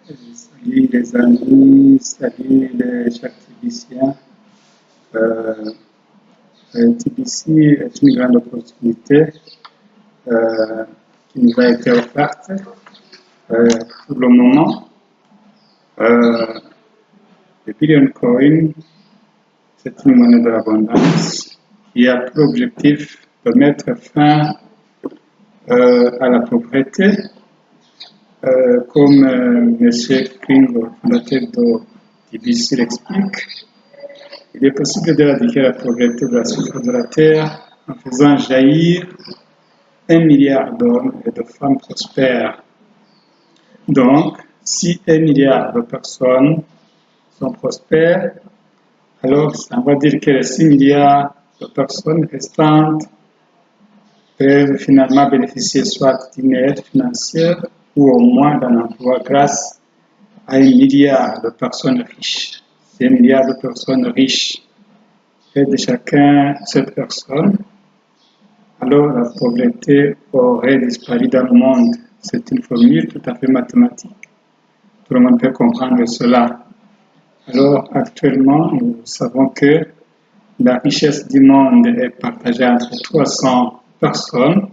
Salut les amis, salut les chers Tibiciens. TBC est une grande opportunité qui nous a été offerte pour le moment. Le Billion Coin, c'est une monnaie de l'abondance qui a pour objectif de mettre fin à la pauvreté. Comme M. Kringle, fondateur de TBC, l'explique, il est possible d'éradiquer la pauvreté de la surface de la Terre en faisant jaillir 1 milliard d'hommes et de femmes prospères. Donc, si 1 milliard de personnes sont prospères, alors ça veut dire que les 6 milliards de personnes restantes peuvent finalement bénéficier soit d'une aide financière ou au moins d'un emploi grâce à 1 milliard de personnes riches. Ces 1 milliard de personnes riches aident chacun cette personne, alors la pauvreté aurait disparu dans le monde. C'est une formule tout à fait mathématique. Tout le monde peut comprendre cela. Alors actuellement, nous savons que la richesse du monde est partagée entre 300 personnes.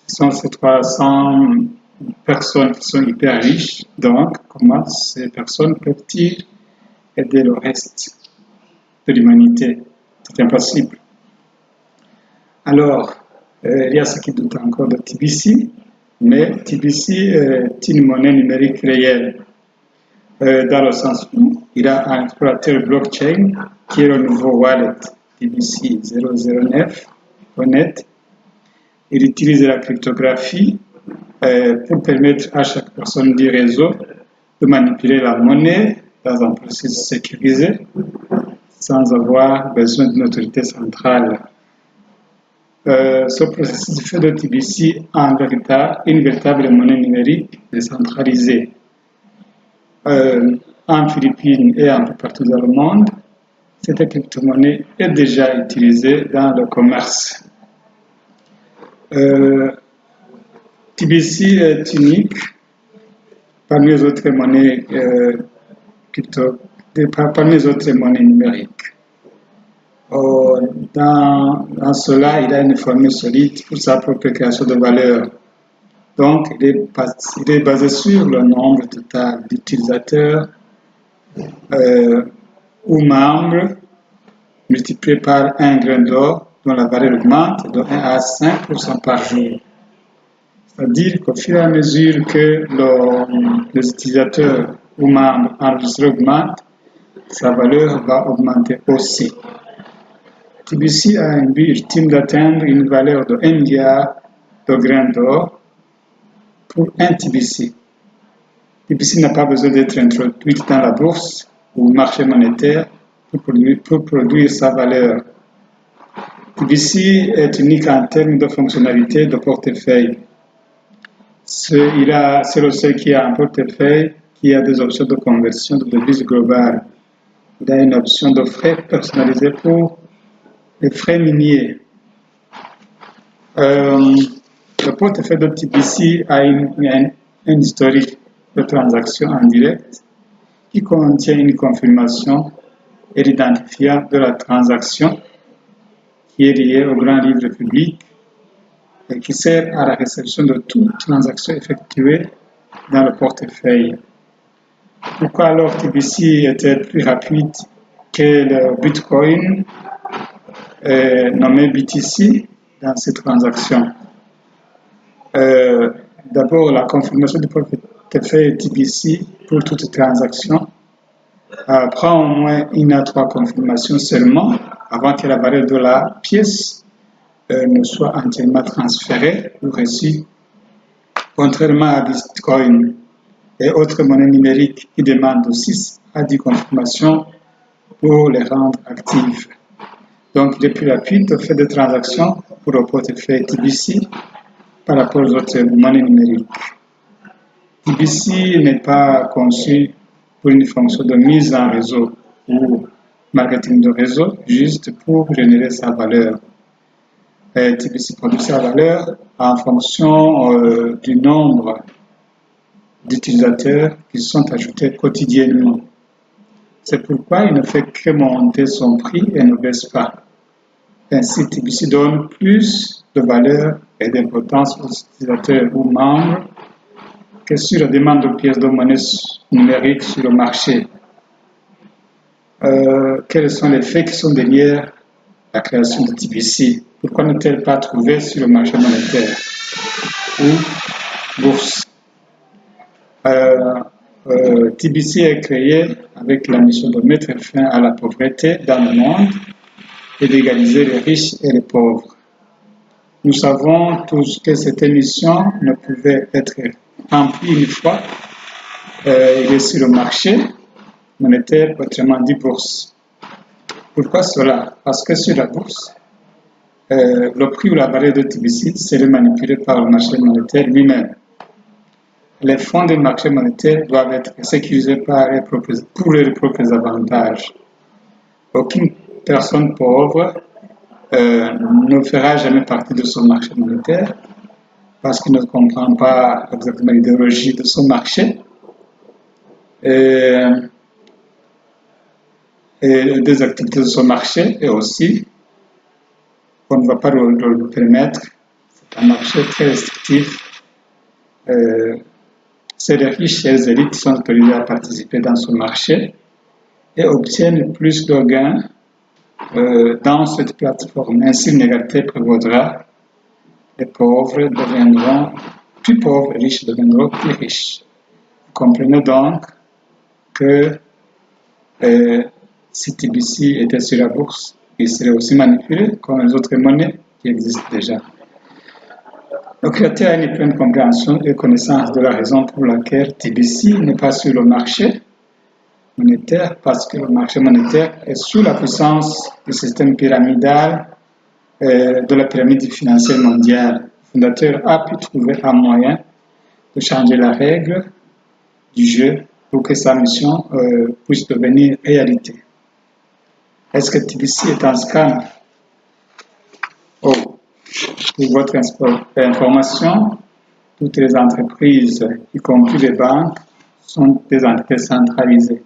Ce sont ces 300 personnes qui sont hyper riches. Donc, comment ces personnes peuvent-ils aider le reste de l'humanité? C'est impossible. Alors, il y a ceux qui doutent encore de TBC, mais TBC est une monnaie numérique réelle, dans le sens où il a un explorateur blockchain qui est le nouveau wallet TBC 009.net. Il utilise la cryptographie pour permettre à chaque personne du réseau de manipuler la monnaie dans un processus sécurisé sans avoir besoin d'une autorité centrale. Ce processus fait de TBC une véritable monnaie numérique décentralisée. En Philippines et un peu partout dans le monde, cette crypto-monnaie est déjà utilisée dans le commerce. TBC est unique parmi les autres monnaies parmi les autres monnaies numériques. Dans cela, il a une formule solide pour sa propre création de valeur. Donc, il est basé sur le nombre total d'utilisateurs ou membres multiplié par un grain d'or dont la valeur augmente de 1 à 5% par jour. C'est-à-dire qu'au fur et à mesure que les utilisateurs ou membres enregistrés augmentent, sa valeur va augmenter aussi. TBC a un but ultime d'atteindre une valeur de 1 milliard de grains d'or pour un TBC. TBC n'a pas besoin d'être introduite dans la bourse ou le marché monétaire pour produire sa valeur. TBC est unique en termes de fonctionnalité de portefeuille. C'est le seul qui a un portefeuille qui a des options de conversion de devise globale. Il a une option de frais personnalisés pour les frais miniers. Le portefeuille de TBC a un historique de transactions en direct qui contient une confirmation et l'identifiant de la transaction qui est liée au grand livre public et qui sert à la réception de toute transaction effectuée dans le portefeuille. Pourquoi alors TBC était plus rapide que le Bitcoin nommé BTC dans ces transactions? D'abord, la confirmation du portefeuille TBC pour toute transaction prend au moins 1 à 3 confirmations seulement avant que la valeur de la pièce ne soit entièrement transférée ou reçue, contrairement à Bitcoin et autres monnaies numériques qui demandent de 6 à 10 confirmations pour les rendre actives. Donc, il est plus rapide de faire des transactions pour le portefeuille TBC par rapport aux autres monnaies numériques. TBC n'est pas conçu pour une fonction de mise en réseau ou marketing de réseau, juste pour générer sa valeur. TBC produit sa valeur en fonction du nombre d'utilisateurs qui sont ajoutés quotidiennement. C'est pourquoi il ne fait que monter son prix et ne baisse pas. Ainsi, TBC donne plus de valeur et d'importance aux utilisateurs ou membres que sur la demande de pièces de monnaie numérique sur le marché. Quels sont les faits qui sont derrière la création de TBC? Pourquoi n'est-elle pas trouvée sur le marché monétaire ou bourse? TBC est créé avec la mission de mettre fin à la pauvreté dans le monde et d'égaliser les riches et les pauvres. Nous savons tous que cette mission ne pouvait être remplie une fois il est sur le marché monétaire, autrement dit bourse. Pourquoi cela? Parce que sur la bourse, le prix ou la valeur de TBC serait manipulé par le marché monétaire lui-même. Les fonds du marché monétaire doivent être sécurisés pour leurs propres avantages. Aucune personne pauvre ne fera jamais partie de son marché monétaire parce qu'il ne comprend pas exactement l'idéologie de son marché et des activités de son marché, et aussi on ne va pas le permettre. C'est un marché très restrictif. C'est les riches et les élites qui sont autorisés à participer dans ce marché et obtiennent plus de gains dans cette plateforme. Ainsi, l'égalité prévaudra. Les pauvres deviendront plus pauvres, les riches deviendront plus riches. Vous comprenez donc que si TBC était sur la bourse, il serait aussi manipulé comme les autres monnaies qui existent déjà. Le créateur a une pleine compréhension et connaissance de la raison pour laquelle TBC n'est pas sur le marché monétaire, parce que le marché monétaire est sous la puissance du système pyramidal de la pyramide financière mondiale. Le fondateur a pu trouver un moyen de changer la règle du jeu pour que sa mission puisse devenir réalité. Est-ce que TBC est un scam? Pour votre information, toutes les entreprises, y compris les banques, sont des entités centralisées.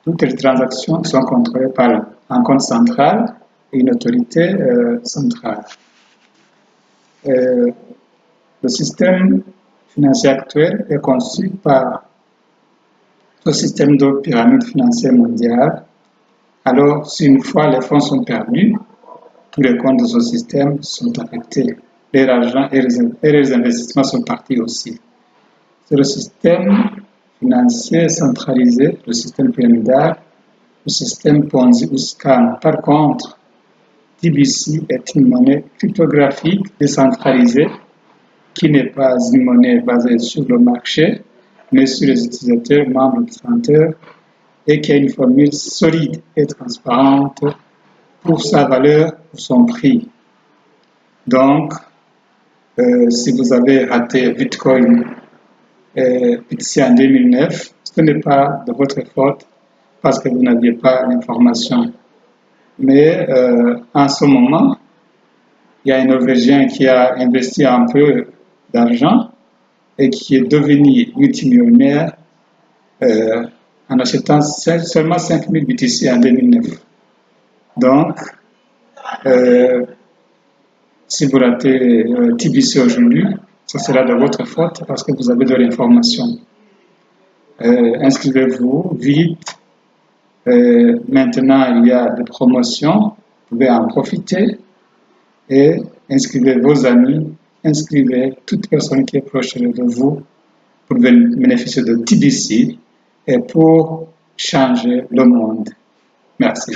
Toutes les transactions sont contrôlées par un compte central et une autorité centrale. Le système financier actuel est conçu par ce système de pyramide financière mondiale. Alors, si une fois les fonds sont perdus, tous les comptes de ce système sont affectés. Leur argent et les investissements sont partis aussi. C'est le système financier centralisé, le système pyramidal, le système Ponzi ou scam. Par contre, TBC est une monnaie cryptographique décentralisée qui n'est pas une monnaie basée sur le marché, mais sur les utilisateurs membres du fondateur et qui a une formule solide et transparente pour sa valeur, pour son prix. Donc, si vous avez raté Bitcoin BTC en 2009, ce n'est pas de votre faute parce que vous n'aviez pas l'information. Mais en ce moment, il y a un Norvégien qui a investi un peu d'argent et qui est devenu multimillionnaire en achetant seulement 5000 BTC en 2009. Donc, si vous ratez TBC aujourd'hui, ce sera de votre faute parce que vous avez de l'information. Inscrivez-vous vite. Maintenant, il y a des promotions. Vous pouvez en profiter et inscrivez vos amis, inscrivez toute personne qui est proche de vous pour bénéficier de TBC et pour changer le monde. Merci.